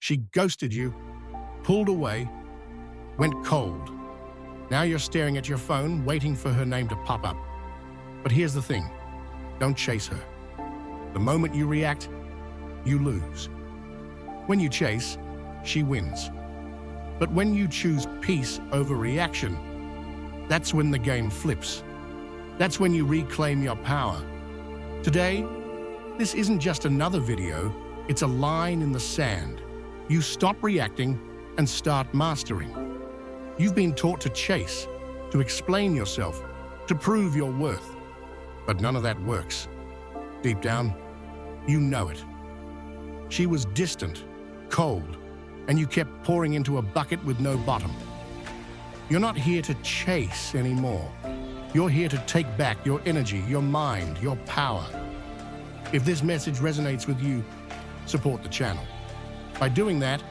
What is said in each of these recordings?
She ghosted you, pulled away, went cold. Now you're staring at your phone, waiting for her name to pop up. But here's the thing, don't chase her. The moment you react, you lose. When you chase, she wins. But when you choose peace over reaction, that's when the game flips. That's when you reclaim your power. Today, this isn't just another video, it's a line in the sand. You stop reacting and start mastering. You've been taught to chase, to explain yourself, to prove your worth. But none of that works. Deep down, you know it. She was distant, cold, and you kept pouring into a bucket with no bottom. You're not here to chase anymore. You're here to take back your energy, your mind, your power. If this message resonates with you, support the channel. By doing that,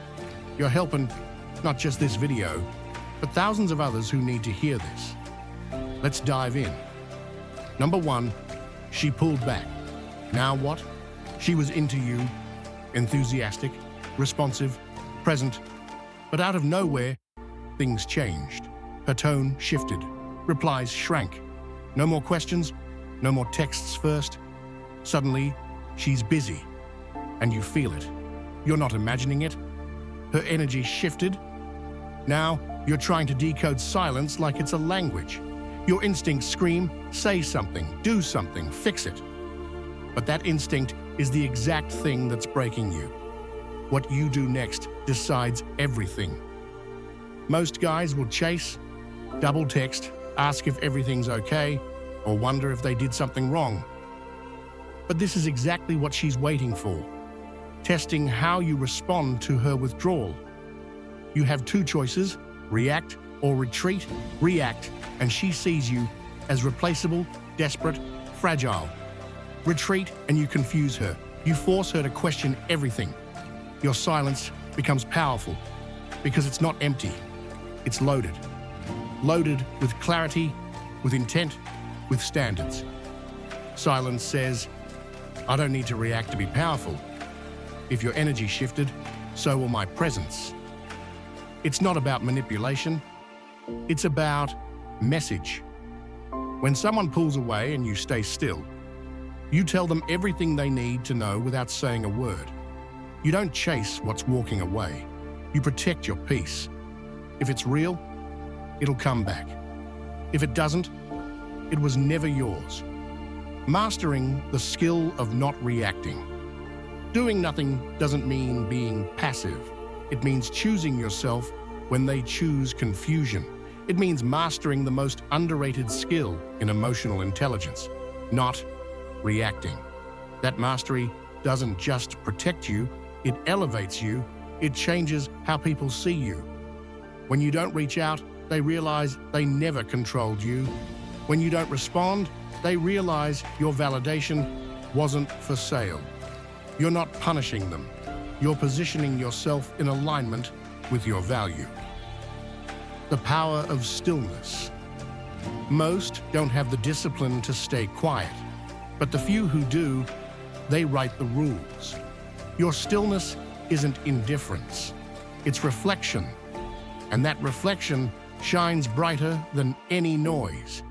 you're helping not just this video, but thousands of others who need to hear this. Let's dive in. Number 1, she pulled back. Now what? She was into you, enthusiastic, responsive, present, but out of nowhere, things changed. Her tone shifted. Replies shrank. No more questions, no more texts first. Suddenly, she's busy, and you feel it. You're not imagining it. Her energy shifted. Now, you're trying to decode silence like it's a language. Your instincts scream, say something, do something, fix it. But that instinct is the exact thing that's breaking you. What you do next decides everything. Most guys will chase, double text, ask if everything's okay, or wonder if they did something wrong. But this is exactly what she's waiting for, testing how you respond to her withdrawal. You have 2 choices, react or retreat. React, and she sees you as replaceable, desperate, fragile. Retreat, and you confuse her. You force her to question everything. Your silence becomes powerful because it's not empty, it's loaded. Loaded with clarity, with intent, with standards. Silence says, I don't need to react to be powerful. If your energy shifted, so will my presence. It's not about manipulation, it's about message. When someone pulls away and you stay still, you tell them everything they need to know without saying a word. You don't chase what's walking away. You protect your peace. If it's real, it'll come back. If it doesn't, it was never yours. Mastering the skill of not reacting. Doing nothing doesn't mean being passive. It means choosing yourself when they choose confusion. It means mastering the most underrated skill in emotional intelligence, not reacting. That mastery doesn't just protect you, it elevates you, it changes how people see you. When you don't reach out, they realize they never controlled you. When you don't respond, they realize your validation wasn't for sale. You're not punishing them. You're positioning yourself in alignment with your value. The power of stillness. Most don't have the discipline to stay quiet, but the few who do, they write the rules. Your stillness isn't indifference, it's reflection. And that reflection shines brighter than any noise.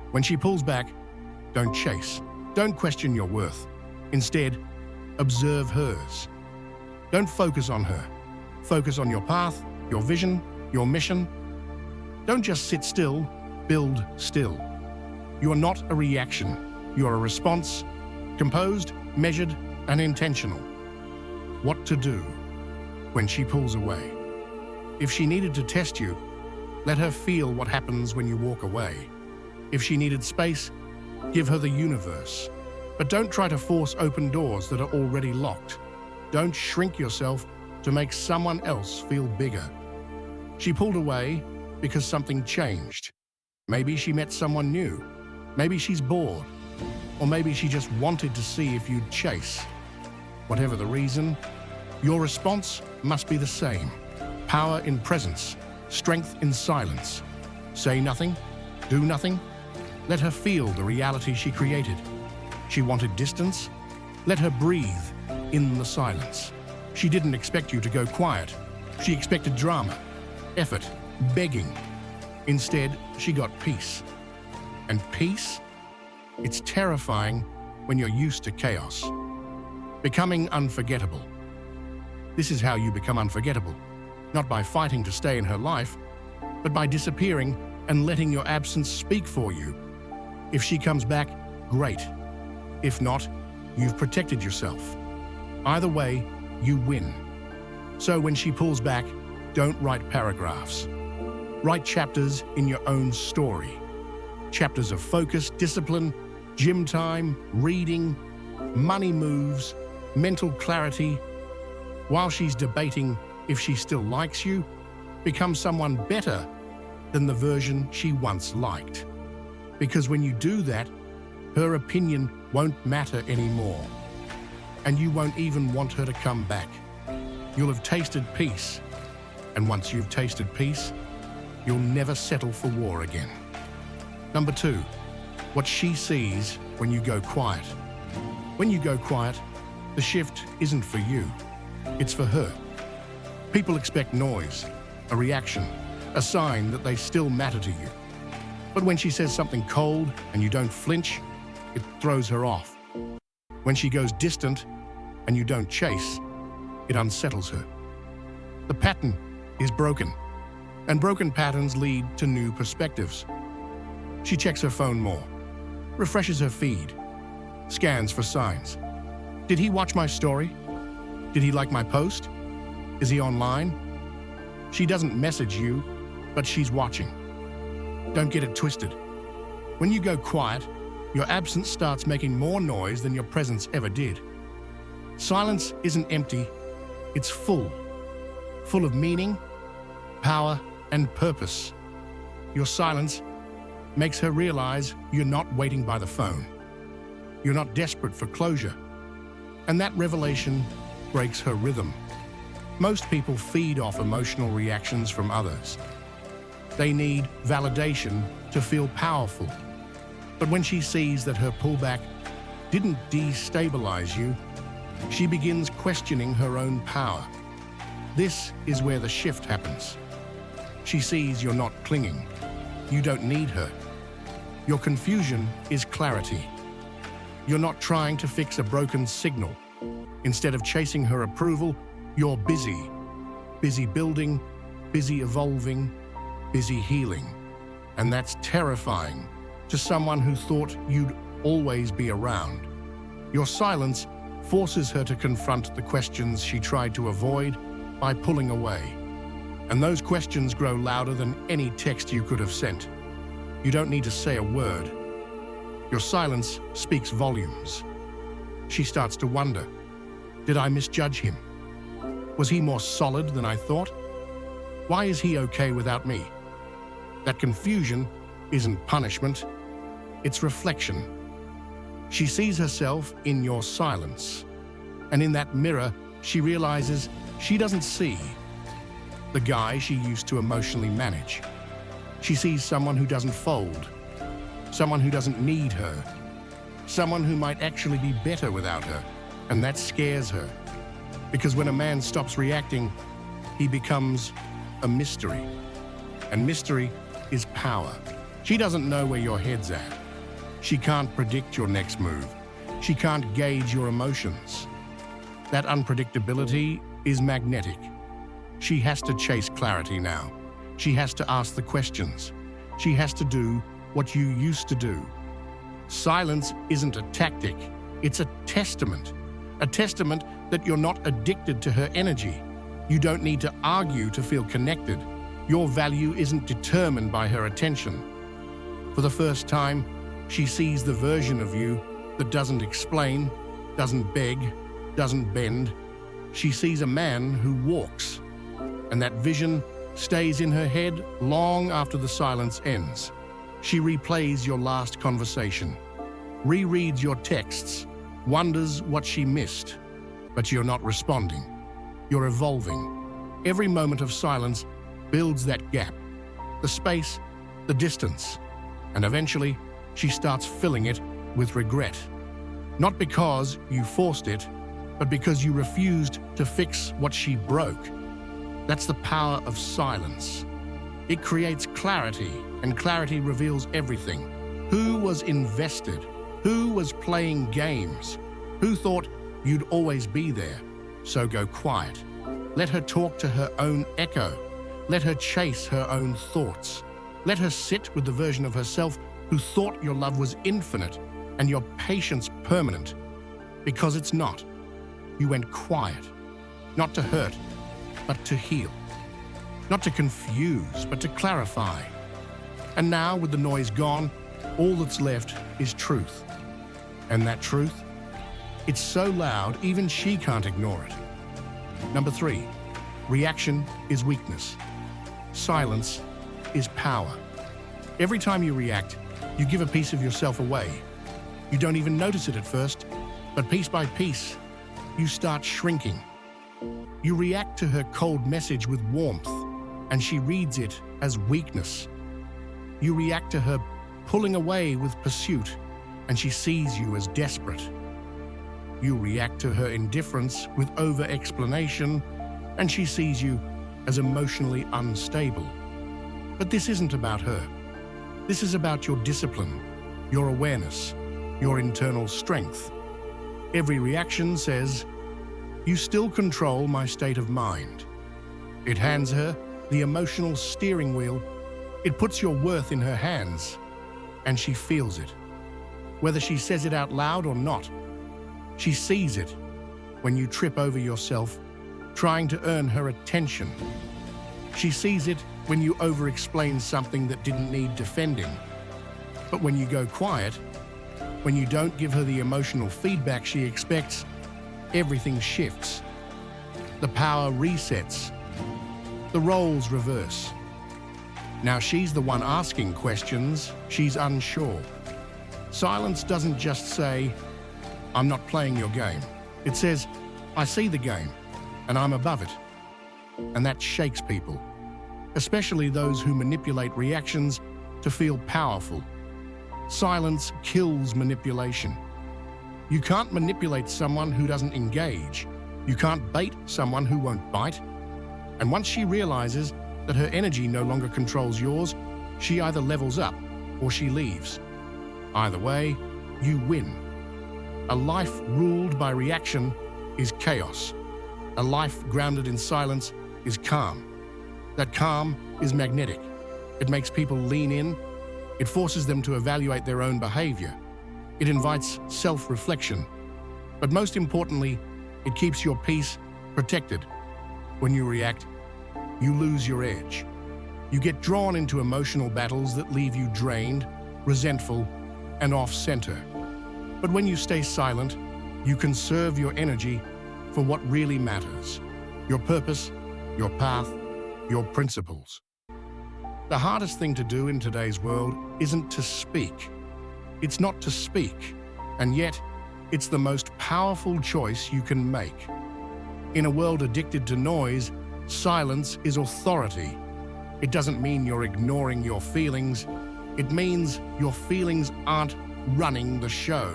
When she pulls back, don't chase. Don't question your worth. Instead, observe hers. Don't focus on her. Focus on your path, your vision, your mission. Don't just sit still, build still. You are not a reaction. You are a response, composed, measured, and intentional. What to do when she pulls away? If she needed to test you, let her feel what happens when you walk away. If she needed space, give her the universe. But don't try to force open doors that are already locked. Don't shrink yourself to make someone else feel bigger. She pulled away because something changed. Maybe she met someone new. Maybe she's bored. Or maybe she just wanted to see if you'd chase. Whatever the reason, your response must be the same. Power in presence, strength in silence. Say nothing, do nothing. Let her feel the reality she created. She wanted distance. Let her breathe in the silence. She didn't expect you to go quiet. She expected drama, effort, begging. Instead, she got peace. And peace? It's terrifying when you're used to chaos. Becoming unforgettable. This is how you become unforgettable. Not by fighting to stay in her life, but by disappearing and letting your absence speak for you. If she comes back, great. If not, you've protected yourself. Either way, you win. So when she pulls back, don't write paragraphs. Write chapters in your own story. Chapters of focus, discipline, gym time, reading, money moves, mental clarity. While she's debating if she still likes you, become someone better than the version she once liked. Because when you do that, her opinion won't matter anymore. And you won't even want her to come back. You'll have tasted peace. And once you've tasted peace, you'll never settle for war again. Number 2, what she sees when you go quiet. When you go quiet, the shift isn't for you, it's for her. People expect noise, a reaction, a sign that they still matter to you. But when she says something cold and you don't flinch, it throws her off. When she goes distant and you don't chase, it unsettles her. The pattern is broken, and broken patterns lead to new perspectives. She checks her phone more, refreshes her feed, scans for signs. Did he watch my story? Did he like my post? Is he online? She doesn't message you, but she's watching. Don't get it twisted. When you go quiet, your absence starts making more noise than your presence ever did. Silence isn't empty, it's full of meaning, power, and purpose. Your silence makes her realize you're not waiting by the phone. You're not desperate for closure. And that revelation breaks her rhythm. Most people feed off emotional reactions from others. They need validation to feel powerful. But when she sees that her pullback didn't destabilize you, she begins questioning her own power. This is where the shift happens. She sees you're not clinging. You don't need her. Your confusion is clarity. You're not trying to fix a broken signal. Instead of chasing her approval, you're busy. Busy building, busy evolving, busy healing. And that's terrifying to someone who thought you'd always be around. Your silence forces her to confront the questions she tried to avoid by pulling away. And those questions grow louder than any text you could have sent. You don't need to say a word. Your silence speaks volumes. She starts to wonder, did I misjudge him? Was he more solid than I thought? Why is he okay without me? That confusion isn't punishment, it's reflection. She sees herself in your silence, and in that mirror, she realizes she doesn't see the guy she used to emotionally manage. She sees someone who doesn't fold, someone who doesn't need her, someone who might actually be better without her, and that scares her. Because when a man stops reacting, he becomes a mystery. And mystery is power. She doesn't know where your head's at. She can't predict your next move. She can't gauge your emotions. That unpredictability is magnetic. She has to chase clarity now. She has to ask the questions. She has to do what you used to do. Silence isn't a tactic, it's a testament that you're not addicted to her energy. You don't need to argue to feel connected. Your value isn't determined by her attention. For the first time, she sees the version of you that doesn't explain, doesn't beg, doesn't bend. She sees a man who walks. And that vision stays in her head long after the silence ends. She replays your last conversation, rereads your texts, wonders what she missed. But you're not responding. You're evolving. Every moment of silence builds that gap, the space, the distance. And eventually, she starts filling it with regret. Not because you forced it, but because you refused to fix what she broke. That's the power of silence. It creates clarity, and clarity reveals everything. Who was invested? Who was playing games? Who thought you'd always be there? So go quiet. Let her talk to her own echo. Let her chase her own thoughts. Let her sit with the version of herself who thought your love was infinite and your patience permanent, because it's not. You went quiet, not to hurt, but to heal. Not to confuse, but to clarify. And now, with the noise gone, all that's left is truth. And that truth? It's so loud, even she can't ignore it. Number 3, reaction is weakness. Silence is power. Every time you react, you give a piece of yourself away. You don't even notice it at first, but piece by piece, you start shrinking. You react to her cold message with warmth, and she reads it as weakness. You react to her pulling away with pursuit, and she sees you as desperate. You react to her indifference with over-explanation, and she sees you as emotionally unstable. But this isn't about her. This is about your discipline, your awareness, your internal strength. Every reaction says, "You still control my state of mind." It hands her the emotional steering wheel. It puts your worth in her hands, and she feels it. Whether she says it out loud or not, she sees it when you trip over yourself trying to earn her attention. She sees it when you over-explain something that didn't need defending. But when you go quiet, when you don't give her the emotional feedback she expects, everything shifts. The power resets. The roles reverse. Now she's the one asking questions. She's unsure. Silence doesn't just say, "I'm not playing your game." It says, "I see the game, and I'm above it." And that shakes people, especially those who manipulate reactions to feel powerful. Silence kills manipulation. You can't manipulate someone who doesn't engage. You can't bait someone who won't bite. And once she realizes that her energy no longer controls yours, she either levels up or she leaves. Either way, you win. A life ruled by reaction is chaos. A life grounded in silence is calm. That calm is magnetic. It makes people lean in. It forces them to evaluate their own behavior. It invites self-reflection. But most importantly, it keeps your peace protected. When you react, you lose your edge. You get drawn into emotional battles that leave you drained, resentful, and off-center. But when you stay silent, you conserve your energy for what really matters: your purpose, your path, your principles. The hardest thing to do in today's world isn't to speak. It's not to speak, and yet it's the most powerful choice you can make. In a world addicted to noise, silence is authority. It doesn't mean you're ignoring your feelings. It means your feelings aren't running the show.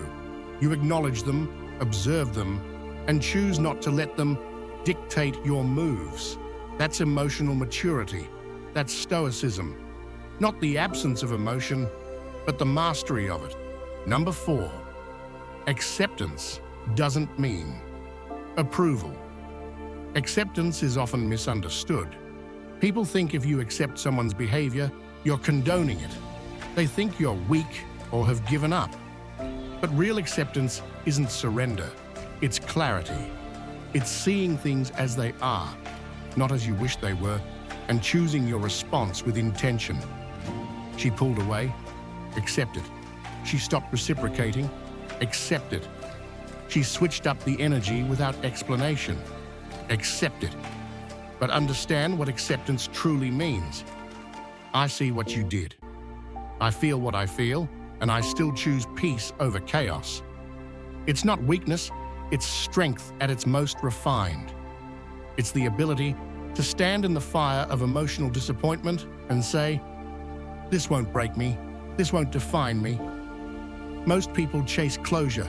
You acknowledge them, observe them, and choose not to let them dictate your moves. That's emotional maturity. That's Stoicism. Not the absence of emotion, but the mastery of it. Number 4, acceptance doesn't mean approval. Acceptance is often misunderstood. People think if you accept someone's behavior, you're condoning it. They think you're weak or have given up. But real acceptance isn't surrender. It's clarity. It's seeing things as they are, not as you wish they were, and choosing your response with intention. She pulled away. Accept it. She stopped reciprocating. Accept it. She switched up the energy without explanation. Accept it. But understand what acceptance truly means. I see what you did. I feel what I feel, and I still choose peace over chaos. It's not weakness, it's strength at its most refined. It's the ability to stand in the fire of emotional disappointment and say, "This won't break me, this won't define me." Most people chase closure,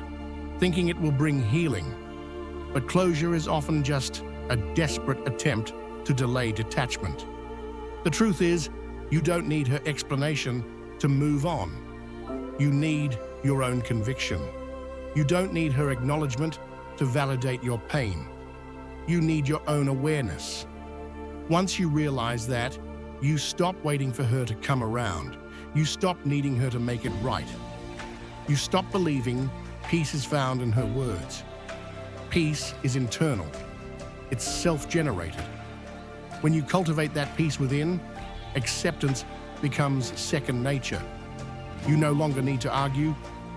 thinking it will bring healing. but closure is often just a desperate attempt to delay detachment. The truth is, you don't need her explanation to move on. You need your own conviction. You don't need her acknowledgement to validate your pain. You need your own awareness. Once you realize that, you stop waiting for her to come around. You stop needing her to make it right. You stop believing peace is found in her words. Peace is internal. It's self-generated. When you cultivate that peace within, acceptance becomes second nature. You no longer need to argue,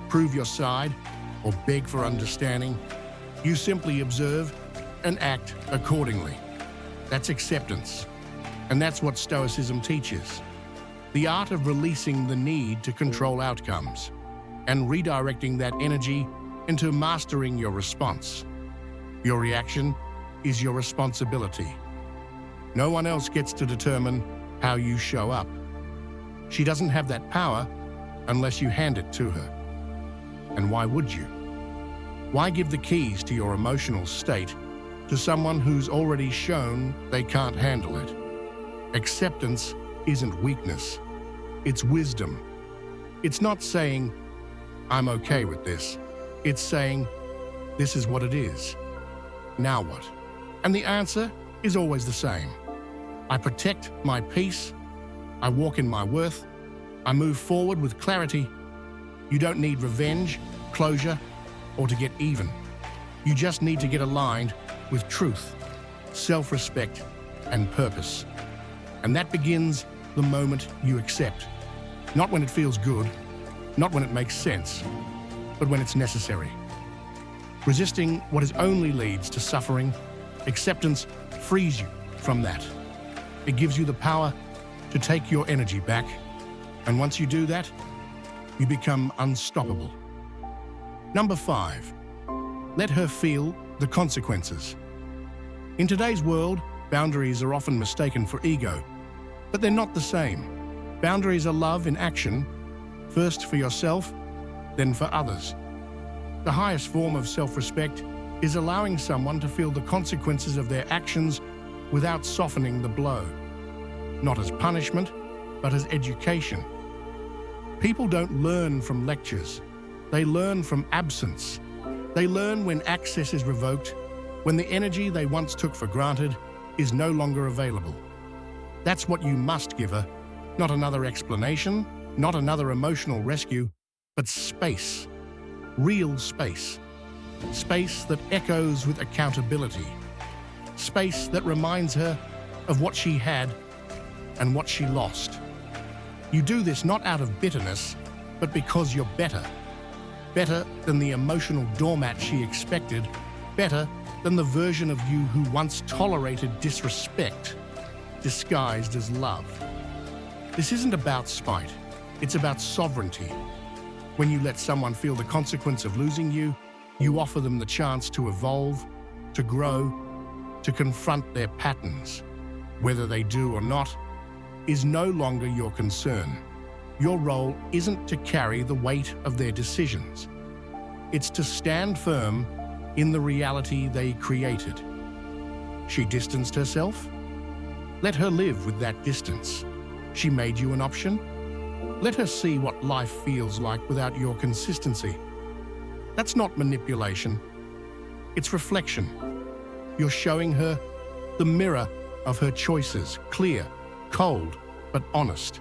prove your side, or beg for understanding. You simply observe and act accordingly. That's acceptance. And that's what Stoicism teaches. The art of releasing the need to control outcomes and redirecting that energy into mastering your response. Your reaction is your responsibility. No one else gets to determine how you show up. She doesn't have that power unless you hand it to her. And why would you? Why give the keys to your emotional state to someone who's already shown they can't handle it? Acceptance isn't weakness, it's wisdom. It's not saying, I'm okay with this. It's saying, this is what it is. Now what? And the answer is always the same. I protect my peace. I walk in my worth. I move forward with clarity. You don't need revenge, closure, or to get even. You just need to get aligned with truth, self-respect, and purpose. And that begins the moment you accept. Not when it feels good, not when it makes sense, but when it's necessary. Resisting what is only leads to suffering. Acceptance frees you from that. It gives you the power to take your energy back. And once you do that, you become unstoppable. Number 5, let her feel the consequences. In today's world, boundaries are often mistaken for ego, but they're not the same. Boundaries are love in action, first for yourself, then for others. The highest form of self-respect is allowing someone to feel the consequences of their actions without softening the blow. Not as punishment, but as education. People don't learn from lectures. They learn from absence. They learn when access is revoked, when the energy they once took for granted is no longer available. That's what you must give her. Not another explanation, not another emotional rescue, but space. Real space. Space that echoes with accountability. Space that reminds her of what she had and what she lost. You do this not out of bitterness, but because you're better. Better than the emotional doormat she expected. Better than the version of you who once tolerated disrespect, disguised as love. This isn't about spite. It's about sovereignty. When you let someone feel the consequence of losing you, you offer them the chance to evolve, to grow, to confront their patterns. Whether they do or not is no longer your concern. Your role isn't to carry the weight of their decisions. It's to stand firm in the reality they created. She distanced herself? Let her live with that distance. She made you an option? Let her see what life feels like without your consistency. That's not manipulation. It's reflection. You're showing her the mirror of her choices, clear, cold, but honest.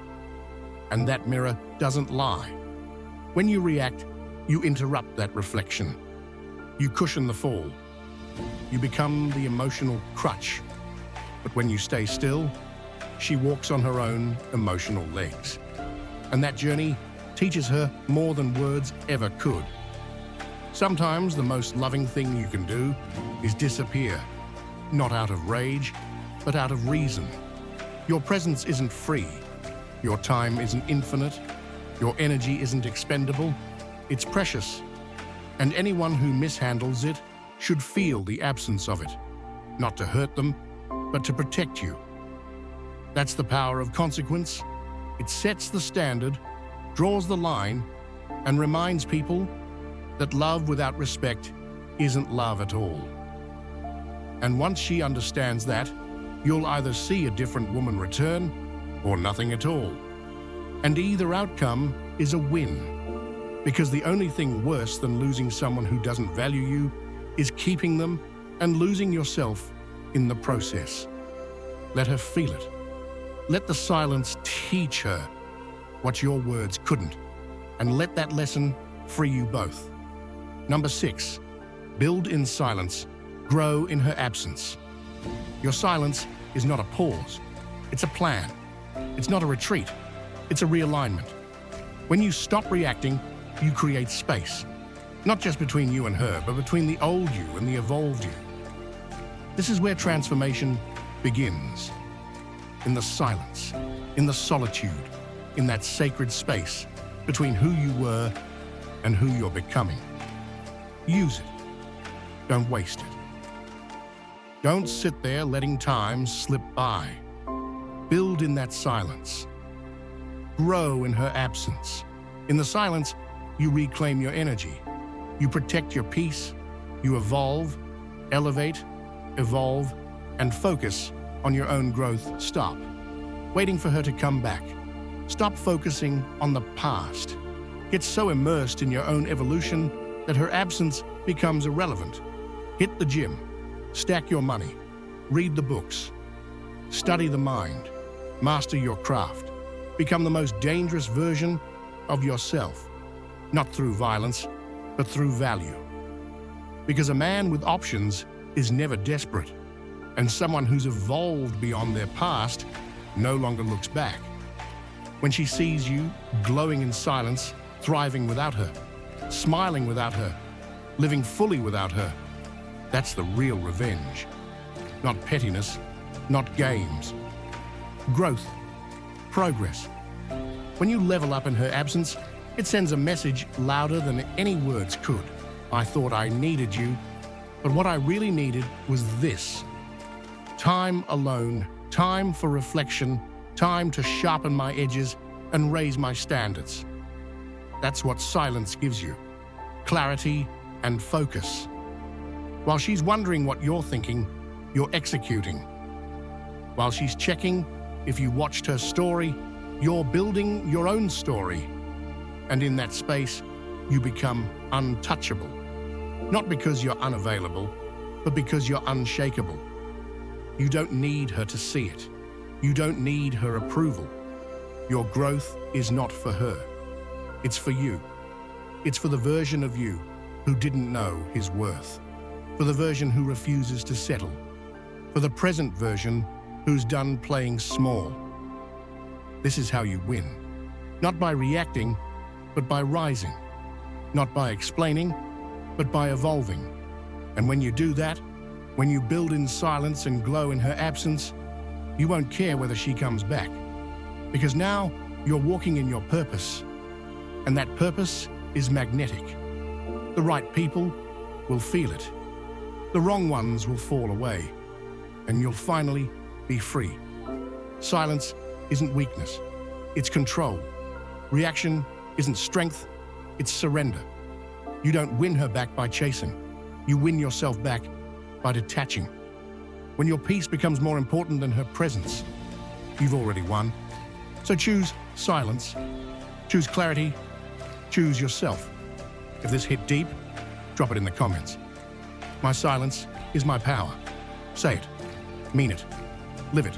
And that mirror doesn't lie. When you react, you interrupt that reflection. You cushion the fall. You become the emotional crutch. But when you stay still, she walks on her own emotional legs. And that journey teaches her more than words ever could. Sometimes the most loving thing you can do is disappear, not out of rage, but out of reason. Your presence isn't free. Your time isn't infinite. Your energy isn't expendable. It's precious. And anyone who mishandles it should feel the absence of it, not to hurt them, but to protect you. That's the power of consequence. It sets the standard, draws the line, and reminds people that love without respect isn't love at all. And once she understands that, you'll either see a different woman return or nothing at all. And either outcome is a win. Because the only thing worse than losing someone who doesn't value you is keeping them and losing yourself in the process. Let her feel it. Let the silence teach her what your words couldn't, and let that lesson free you both. Number 6, build in silence, grow in her absence. Your silence is not a pause, it's a plan. It's not a retreat, it's a realignment. When you stop reacting, you create space, not just between you and her, but between the old you and the evolved you. This is where transformation begins. In the silence, in the solitude, in that sacred space between who you were and who you're becoming. Use it. Don't waste it. Don't sit there letting time slip by. Build in that silence. Grow in her absence. In the silence, you reclaim your energy. You protect your peace. You evolve, elevate, evolve, and focus on your own growth. Stop waiting for her to come back. Stop focusing on the past. Get so immersed in your own evolution that her absence becomes irrelevant. Hit the gym, stack your money, read the books, study the mind, master your craft, become the most dangerous version of yourself, not through violence, but through value. Because a man with options is never desperate, and someone who's evolved beyond their past no longer looks back. When she sees you glowing in silence, thriving without her, smiling without her, living fully without her, that's the real revenge. Not pettiness, not games. Growth, progress. When you level up in her absence, it sends a message louder than any words could. I thought I needed you, but what I really needed was this. Time alone, time for reflection, time to sharpen my edges and raise my standards. That's what silence gives you. Clarity and focus. While she's wondering what you're thinking, you're executing. While she's checking if you watched her story, you're building your own story. And in that space, you become untouchable. Not because you're unavailable, but because you're unshakable. You don't need her to see it. You don't need her approval. Your growth is not for her. It's for you. It's for the version of you who didn't know his worth. For the version who refuses to settle. For the present version who's done playing small. This is how you win. Not by reacting, but by rising. Not by explaining, but by evolving. And when you do that, when you build in silence and glow in her absence, you won't care whether she comes back. Because now you're walking in your purpose. And that purpose is magnetic. The right people will feel it. The wrong ones will fall away. And you'll finally be free. Silence isn't weakness. It's control. Reaction isn't strength. It's surrender. You don't win her back by chasing. You win yourself back by detaching. When your peace becomes more important than her presence, you've already won. So choose silence, choose clarity, choose yourself. If this hit deep, drop it in the comments. My silence is my power. Say it, mean it, live it.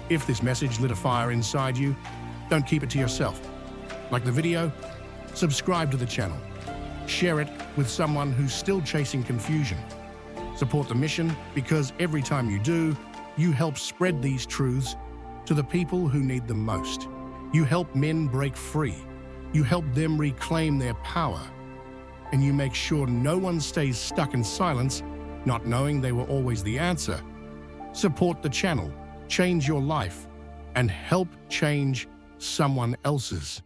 If this message lit a fire inside you, don't keep it to yourself. Like the video, subscribe to the channel. Share it with someone who's still chasing confusion. Support the mission, because every time you do, you help spread these truths to the people who need them most. You help men break free. You help them reclaim their power. And you make sure no one stays stuck in silence, not knowing they were always the answer. Support the channel, change your life, and help change someone else's.